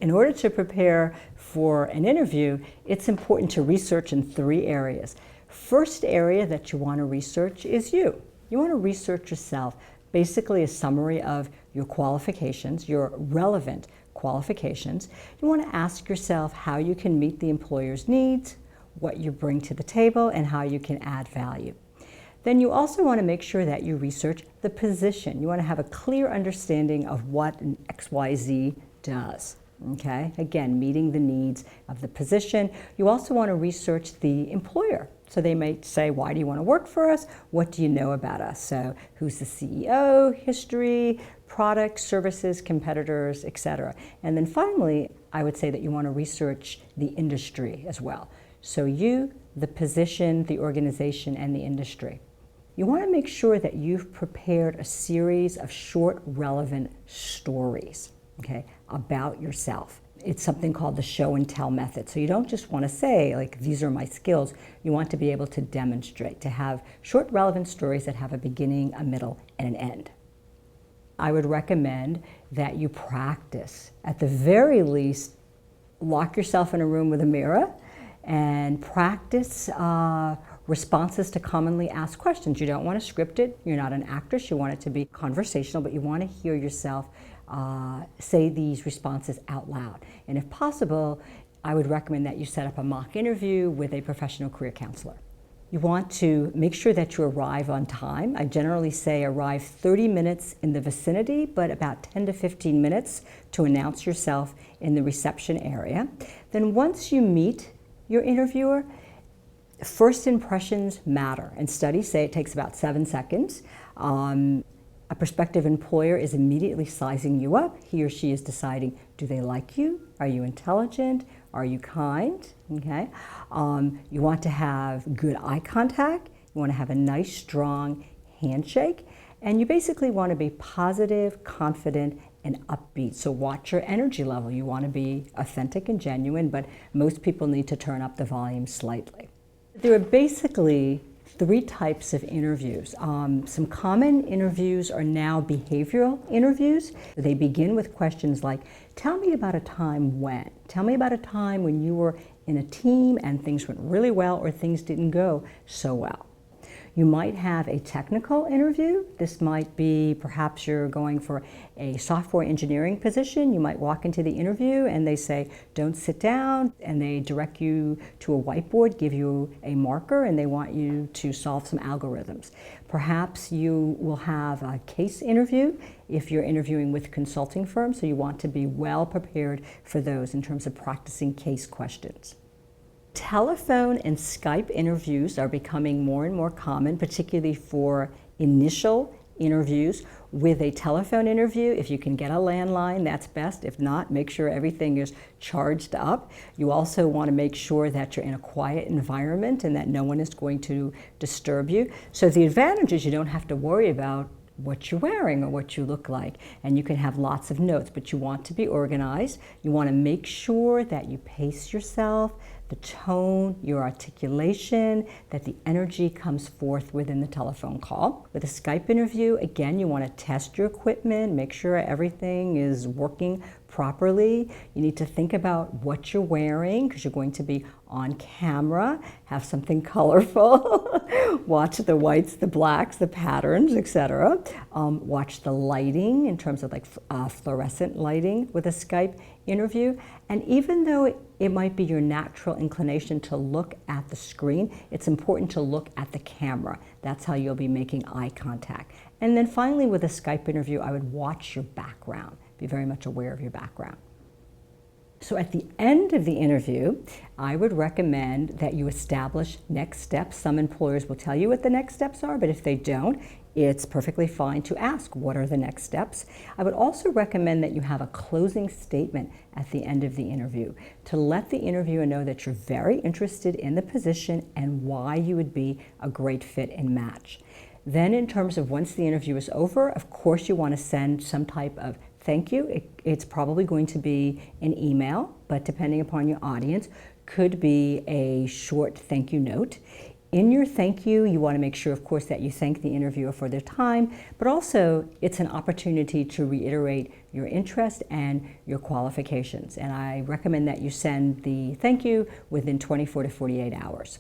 In order to prepare for an interview, it's important to research in 3 areas. First area that you want to research is you. You want to research yourself, basically a summary of your qualifications, your relevant qualifications. You want to ask yourself how you can meet the employer's needs, what you bring to the table, and how you can add value. Then you also want to make sure that you research the position. You want to have a clear understanding of what an XYZ does. Okay, again, meeting the needs of the position. You also want to research the employer. So they might say, why do you want to work for us? What do you know about us? So who's the CEO, history, products, services, competitors, etc. And then finally, I would say that you want to research the industry as well. So you, the position, the organization, and the industry. You want to make sure that you've prepared a series of short, relevant stories, okay, about yourself. It's something called the show and tell method. So you don't just want to say, like, these are my skills. You want to be able to demonstrate, to have short, relevant stories that have a beginning, a middle, and an end. I would recommend that you practice. At the very least, lock yourself in a room with a mirror and practice responses to commonly asked questions. You don't want to script it. You're not an actress. You want it to be conversational, but you want to hear yourself say these responses out loud. And if possible, I would recommend that you set up a mock interview with a professional career counselor. You want to make sure that you arrive on time. I generally say arrive 30 minutes in the vicinity, but about 10 to 15 minutes to announce yourself in the reception area. Then once you meet your interviewer, first impressions matter, and studies say it takes about 7 seconds. A prospective employer is immediately sizing you up. He or she is deciding, do they like you? Are you intelligent? Are you kind? Okay. You want to have good eye contact. You want to have a nice, strong handshake. And you basically want to be positive, confident, and upbeat. So watch your energy level. You want to be authentic and genuine, but most people need to turn up the volume slightly. There are basically 3 types of interviews. Some common interviews are now behavioral interviews. They begin with questions like, tell me about a time when. Tell me about a time when you were in a team and things went really well or things didn't go so well. You might have a technical interview. This might be perhaps you're going for a software engineering position. You might walk into the interview and they say, don't sit down, and they direct you to a whiteboard, give you a marker, and they want you to solve some algorithms. Perhaps you will have a case interview if you're interviewing with consulting firms, so you want to be well prepared for those in terms of practicing case questions. Telephone and Skype interviews are becoming more and more common, particularly for initial interviews. With a telephone interview, if you can get a landline, that's best. If not, make sure everything is charged up. You also want to make sure that you're in a quiet environment and that no one is going to disturb you. So the advantage is you don't have to worry about what you're wearing or what you look like, and you can have lots of notes, but you want to be organized. You want to make sure that you pace yourself, the tone, your articulation, that the energy comes forth within the telephone call. With a Skype interview, again, you want to test your equipment, make sure everything is working properly. You need to think about what you're wearing because you're going to be on camera. Have something colorful. Watch the whites, the blacks, the patterns, etc. Watch the lighting in terms of like fluorescent lighting with a Skype interview. And even though it might be your natural inclination to look at the screen, it's important to look at the camera. That's how you'll be making eye contact. And then finally, with a Skype interview, I would watch your background. Be very much aware of your background. So at the end of the interview, I would recommend that you establish next steps. Some employers will tell you what the next steps are, but if they don't, it's perfectly fine to ask, what are the next steps? I would also recommend that you have a closing statement at the end of the interview to let the interviewer know that you're very interested in the position and why you would be a great fit and match. Then in terms of once the interview is over, of course you want to send some type of thank you. It's probably going to be an email, but depending upon your audience, could be a short thank you note. In your thank you, you want to make sure, of course, that you thank the interviewer for their time, but also it's an opportunity to reiterate your interest and your qualifications. And I recommend that you send the thank you within 24 to 48 hours.